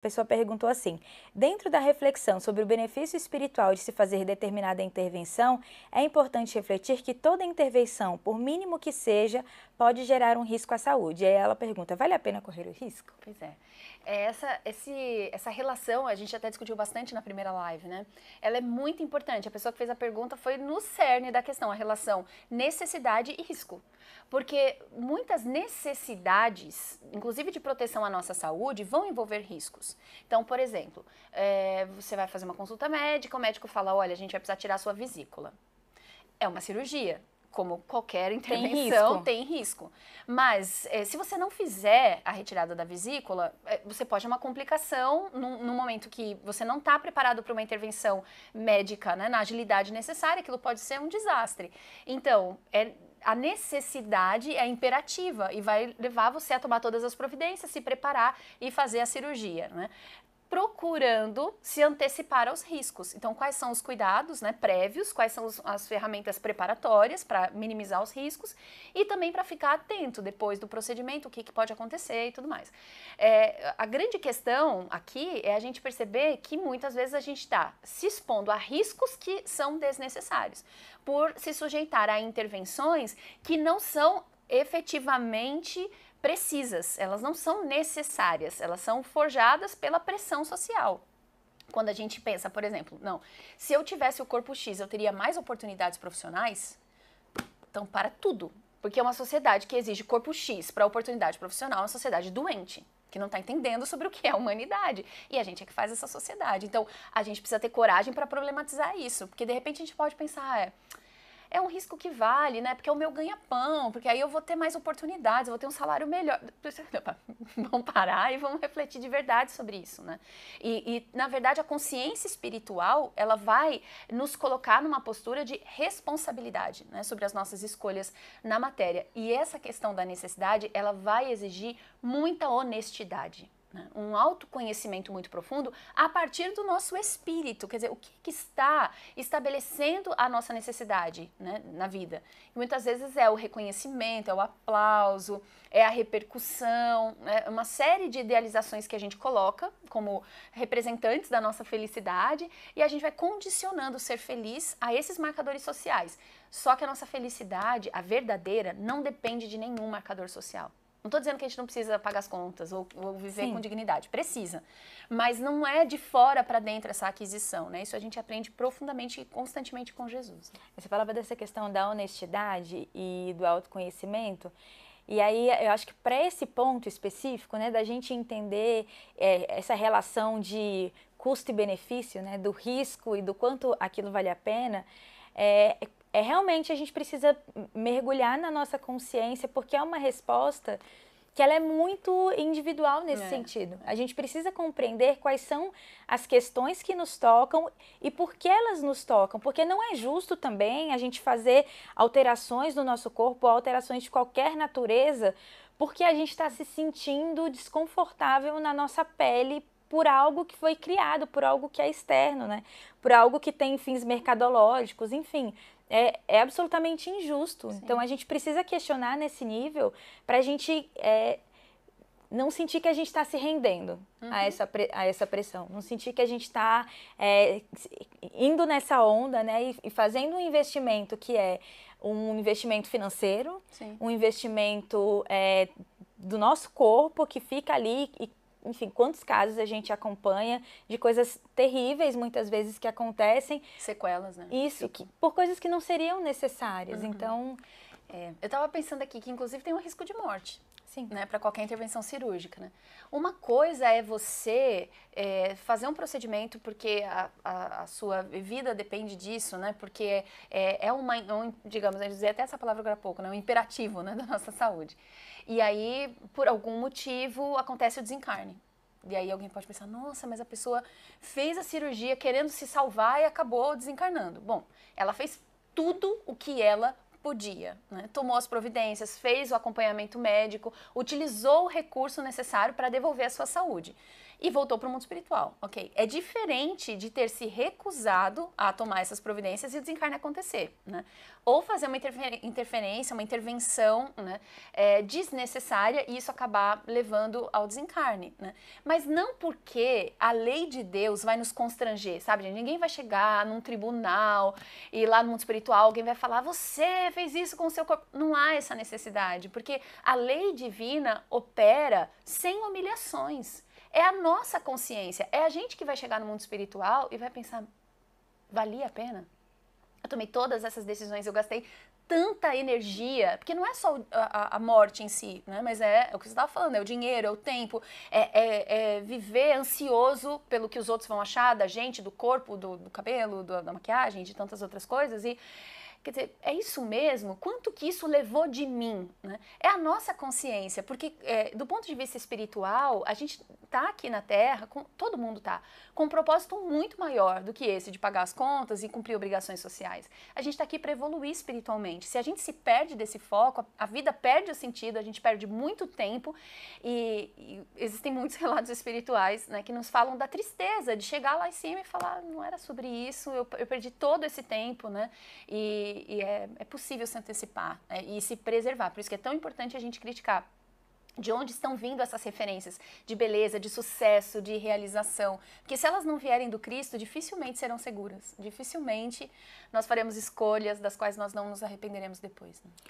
A pessoa perguntou assim: dentro da reflexão sobre o benefício espiritual de se fazer determinada intervenção, é importante refletir que toda intervenção, por mínimo que seja, pode gerar um risco à saúde. E aí ela pergunta: vale a pena correr o risco? Pois é. Essa relação, a gente até discutiu bastante na primeira live, né? Ela é muito importante. A pessoa que fez a pergunta foi no cerne da questão, a relação necessidade e risco. Porque muitas necessidades, inclusive de proteção à nossa saúde, vão envolver riscos. Então, por exemplo, você vai fazer uma consulta médica, o médico fala: olha, a gente vai precisar tirar a sua vesícula. É uma cirurgia. Como qualquer intervenção, tem risco. Mas, se você não fizer a retirada da vesícula, você pode ter uma complicação no momento que você não está preparado para uma intervenção médica, né, na agilidade necessária, aquilo pode ser um desastre. Então, a necessidade é imperativa e vai levar você a tomar todas as providências, se preparar e fazer a cirurgia, né? Procurando se antecipar aos riscos. Então, quais são os cuidados, né, prévios, quais são as ferramentas preparatórias para minimizar os riscos e também para ficar atento depois do procedimento, o que pode acontecer e tudo mais. A grande questão aqui é a gente perceber que muitas vezes a gente está se expondo a riscos que são desnecessários, por se sujeitar a intervenções que não são efetivamente precisas, elas não são necessárias, elas são forjadas pela pressão social. Quando a gente pensa, por exemplo, não, se eu tivesse o corpo X, eu teria mais oportunidades profissionais? Então, para tudo. Porque é uma sociedade que exige corpo X para oportunidade profissional, é uma sociedade doente, que não está entendendo sobre o que é a humanidade. E a gente é que faz essa sociedade. Então, a gente precisa ter coragem para problematizar isso, porque de repente a gente pode pensar, é um risco que vale, né? Porque é o meu ganha-pão, porque aí eu vou ter mais oportunidades, eu vou ter um salário melhor. Vamos parar e vamos refletir de verdade sobre isso, né? Na verdade, a consciência espiritual, ela vai nos colocar numa postura de responsabilidade, né? Sobre as nossas escolhas na matéria. E essa questão da necessidade, ela vai exigir muita honestidade. Um autoconhecimento muito profundo a partir do nosso espírito, quer dizer, o que está estabelecendo a nossa necessidade, né, na vida. E muitas vezes é o reconhecimento, é o aplauso, é a repercussão, né, uma série de idealizações que a gente coloca como representantes da nossa felicidade e a gente vai condicionando ser feliz a esses marcadores sociais. Só que a nossa felicidade, a verdadeira, não depende de nenhum marcador social. Não estou dizendo que a gente não precisa pagar as contas ou viver Sim. com dignidade. Precisa. Mas não é de fora para dentro essa aquisição, né? Isso a gente aprende profundamente e constantemente com Jesus. Você falava dessa questão da honestidade e do autoconhecimento. E aí eu acho que para esse ponto específico, né, da gente entender essa relação de custo e benefício, né, do risco e do quanto aquilo vale a pena, realmente a gente precisa mergulhar na nossa consciência, porque é uma resposta que ela é muito individual nesse sentido. A gente precisa compreender quais são as questões que nos tocam e por que elas nos tocam, porque não é justo também a gente fazer alterações no nosso corpo, alterações de qualquer natureza, porque a gente está se sentindo desconfortável na nossa pele por algo que foi criado, por algo que é externo, né? Por algo que tem fins mercadológicos, enfim. É absolutamente injusto. Sim. Então, a gente precisa questionar nesse nível para a gente não sentir que a gente está se rendendo a essa pressão. Não sentir que a gente está indo nessa onda, né? E fazendo um investimento que é um investimento financeiro, sim, um investimento do nosso corpo que fica ali e, enfim, quantos casos a gente acompanha de coisas terríveis, muitas vezes, que acontecem. Sequelas, né? Isso, por coisas que não seriam necessárias. Então, eu estava pensando aqui que, inclusive, tem um risco de morte. Sim. Né, para qualquer intervenção cirúrgica, né? Uma coisa é você fazer um procedimento porque a sua vida depende disso, né? Porque digamos, eu dizer até essa palavra agora há pouco, né? Um imperativo, né, da nossa saúde. E aí, por algum motivo, acontece o desencarne. E aí alguém pode pensar, nossa, mas a pessoa fez a cirurgia querendo se salvar e acabou desencarnando. Bom, ela fez tudo o que ela podia, né? Tomou as providências, fez o acompanhamento médico, utilizou o recurso necessário para devolver a sua saúde. e voltou para o mundo espiritual, ok? É diferente de ter se recusado a tomar essas providências e o desencarne acontecer, né? Ou fazer uma interferência, uma intervenção, né, desnecessária e isso acabar levando ao desencarne, né? Mas não porque a lei de Deus vai nos constranger, sabe, gente? Ninguém vai chegar num tribunal e lá no mundo espiritual alguém vai falar, você fez isso com o seu corpo. Não há essa necessidade, porque a lei divina opera sem humilhações. É a nossa consciência, é a gente que vai chegar no mundo espiritual e vai pensar, valia a pena? Eu tomei todas essas decisões, eu gastei tanta energia, porque não é só a morte em si, né? Mas é o que você estava falando, é o dinheiro, é o tempo, é viver ansioso pelo que os outros vão achar da gente, do corpo, do cabelo, da maquiagem, de tantas outras coisas. E quer dizer, é isso mesmo? Quanto que isso levou de mim? Né? É a nossa consciência, porque do ponto de vista espiritual, a gente está aqui na Terra, todo mundo está, com um propósito muito maior do que esse de pagar as contas e cumprir obrigações sociais. A gente está aqui para evoluir espiritualmente. Se a gente se perde desse foco, a vida perde o sentido, a gente perde muito tempo e existem muitos relatos espirituais, né, que nos falam da tristeza de chegar lá em cima e falar, não era sobre isso, eu perdi todo esse tempo, né? E é possível se antecipar, né, e se preservar. Por isso que é tão importante a gente criticar de onde estão vindo essas referências de beleza, de sucesso, de realização. Porque se elas não vierem do Cristo, dificilmente serão seguras. Dificilmente nós faremos escolhas das quais nós não nos arrependeremos depois. Né?